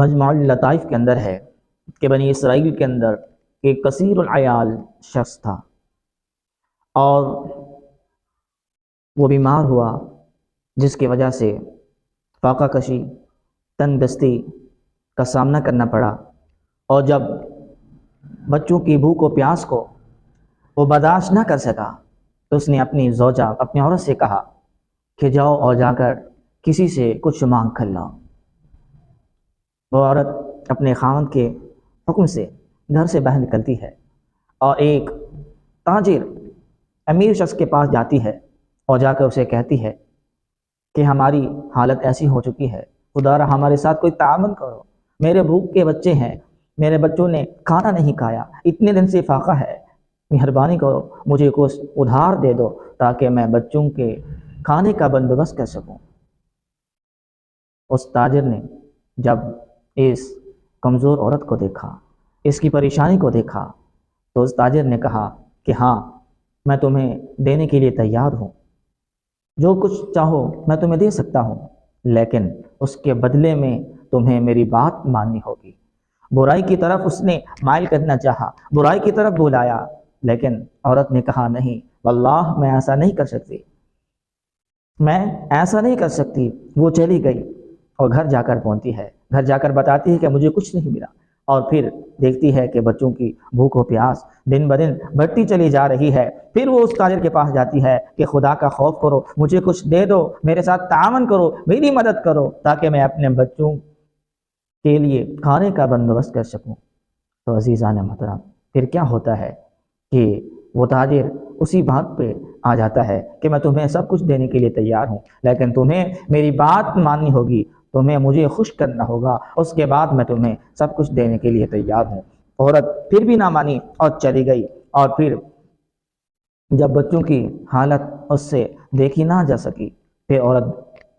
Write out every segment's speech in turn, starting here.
مجموع اللطائف کے اندر ہے کہ بنی اسرائیل کے اندر ایک کثیر العیال شخص تھا، اور وہ بیمار ہوا، جس کی وجہ سے فاقہ کشی، تنگ دستی کا سامنا کرنا پڑا۔ اور جب بچوں کی بھوک و پیاس کو وہ برداشت نہ کر سکا تو اس نے اپنی زوجہ، اپنی عورت سے کہا کہ جاؤ اور جا کر کسی سے کچھ مانگ کر لاؤ۔ وہ عورت اپنے خاوند کے حکم سے گھر سے باہر نکلتی ہے اور ایک تاجر امیر شخص کے پاس جاتی ہے اور جا کر اسے کہتی ہے کہ ہماری حالت ایسی ہو چکی ہے، خدا را ہمارے ساتھ کوئی تعاون کرو، میرے بھوک کے بچے ہیں، میرے بچوں نے کھانا نہیں کھایا، اتنے دن سے فاقہ ہے، مہربانی کرو مجھے کچھ ادھار دے دو تاکہ میں بچوں کے کھانے کا بندوبست کر سکوں۔ اس تاجر نے جب اس کمزور عورت کو دیکھا، اس کی پریشانی کو دیکھا، تو اس تاجر نے کہا کہ ہاں میں تمہیں دینے کے لیے تیار ہوں، جو کچھ چاہو میں تمہیں دے سکتا ہوں، لیکن اس کے بدلے میں تمہیں میری بات ماننی ہوگی۔ برائی کی طرف اس نے مائل کرنا چاہا، برائی کی طرف بلایا، لیکن عورت نے کہا نہیں واللہ میں ایسا نہیں کر سکتی، میں ایسا نہیں کر سکتی۔ وہ چلی گئی اور گھر جا کر پہنچتی ہے، گھر جا کر بتاتی ہے کہ مجھے کچھ نہیں ملا، اور پھر دیکھتی ہے کہ بچوں کی بھوک و پیاس دن بدن بڑھتی چلی جا رہی ہے۔ پھر وہ اس تاجر کے پاس جاتی ہے کہ خدا کا خوف کرو، مجھے کچھ دے دو، میرے ساتھ تعاون کرو، میری مدد کرو تاکہ میں اپنے بچوں کے لیے کھانے کا بندوبست کر سکوں۔ تو عزیزان محترم، پھر کیا ہوتا ہے کہ وہ تاجر اسی بات پہ آ جاتا ہے کہ میں تمہیں سب کچھ دینے کے لیے تیار ہوں، لیکن تمہیں میری بات ماننی ہوگی، تمہیں مجھے خوش کرنا ہوگا، اس کے بعد میں تمہیں سب کچھ دینے کے لیے تیار ہوں۔ عورت پھر بھی نہ مانی اور چلی گئی، اور پھر جب بچوں کی حالت اس سے دیکھی نہ جا سکی، پھر عورت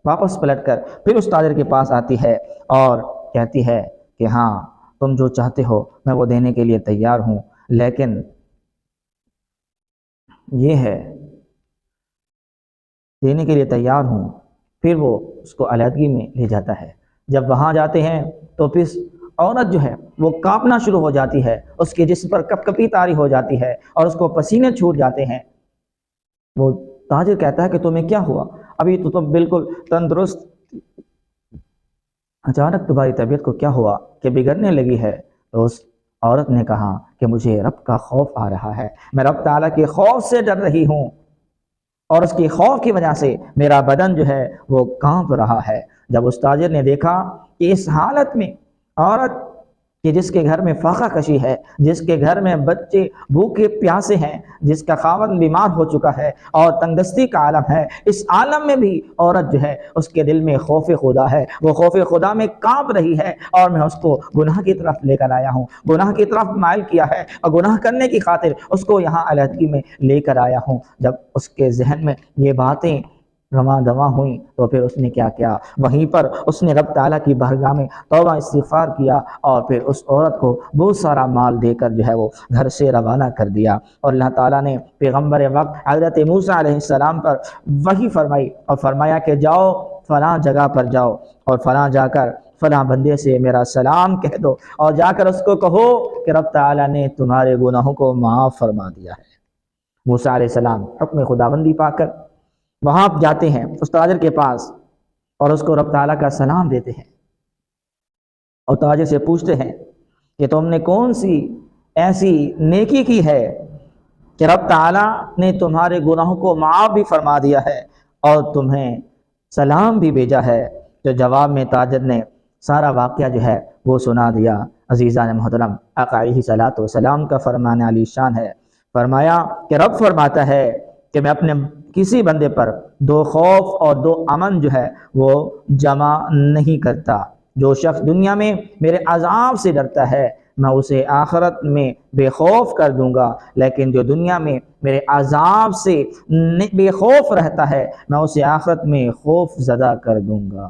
واپس پلٹ کر پھر اس تاجر کے پاس آتی ہے اور کہتی ہے کہ ہاں تم جو چاہتے ہو میں وہ دینے کے لیے تیار ہوں، لیکن یہ ہے دینے کے لیے تیار ہوں۔ پھر وہ اس کو علیحدگی میں لے جاتا ہے۔ جب وہاں جاتے ہیں تو پھر عورت جو ہے وہ کانپنا شروع ہو جاتی ہے، اس کے جسم پر کپ کپی طاری ہو جاتی ہے اور اس کو پسینے چھوٹ جاتے ہیں۔ وہ تاجر کہتا ہے کہ تمہیں کیا ہوا، ابھی تو تم بالکل تندرست، اچانک تمہاری طبیعت کو کیا ہوا کہ بگڑنے لگی ہے؟ تو اس عورت نے کہا کہ مجھے رب کا خوف آ رہا ہے، میں رب تعالیٰ کے خوف سے ڈر رہی ہوں، اور اس کی خوف کی وجہ سے میرا بدن جو ہے وہ کانپ رہا ہے۔ جب اس تاجر نے دیکھا کہ اس حالت میں عورت کہ جس کے گھر میں فاقہ کشی ہے، جس کے گھر میں بچے بھوکے پیاسے ہیں، جس کا خاوند بیمار ہو چکا ہے اور تنگدستی کا عالم ہے، اس عالم میں بھی عورت جو ہے اس کے دل میں خوف خدا ہے، وہ خوف خدا میں کانپ رہی ہے، اور میں اس کو گناہ کی طرف لے کر آیا ہوں، گناہ کی طرف مائل کیا ہے، اور گناہ کرنے کی خاطر اس کو یہاں علیحدگی میں لے کر آیا ہوں۔ جب اس کے ذہن میں یہ باتیں رواں دواں ہوئیں تو پھر اس نے کیا کیا، وہیں پر اس نے رب تعالیٰ کی بارگاہ میں توبہ استغفار کیا، اور پھر اس عورت کو بہت سارا مال دے کر جو ہے وہ گھر سے روانہ کر دیا۔ اور اللہ تعالیٰ نے پیغمبر وقت حضرت موسیٰ علیہ السلام پر وحی فرمائی اور فرمایا کہ جاؤ فلاں جگہ پر جاؤ اور فلاں جا کر فلاں بندے سے میرا سلام کہہ دو، اور جا کر اس کو کہو کہ رب تعالیٰ نے تمہارے گناہوں کو معاف فرما دیا ہے۔ موسیٰ علیہ السلام حکم خداوندی پا کر وہاں جاتے ہیں اس تاجر کے پاس اور اس کو رب تعالیٰ کا سلام دیتے ہیں، اور تاجر سے پوچھتے ہیں کہ تم نے کون سی ایسی نیکی کی ہے کہ رب تعالیٰ نے تمہارے گناہوں کو معاف بھی فرما دیا ہے اور تمہیں سلام بھی بھیجا ہے؟ جو جواب میں تاجر نے سارا واقعہ جو ہے وہ سنا دیا۔ عزیزان محترم، آقا علیہ الصلوۃ والسلام کا فرمان علی شان ہے، فرمایا کہ رب فرماتا ہے کہ میں اپنے کسی بندے پر دو خوف اور دو امن جو ہے وہ جمع نہیں کرتا۔ جو شخص دنیا میں میرے عذاب سے ڈرتا ہے میں اسے آخرت میں بے خوف کر دوں گا، لیکن جو دنیا میں میرے عذاب سے بے خوف رہتا ہے میں اسے آخرت میں خوف زدہ کر دوں گا۔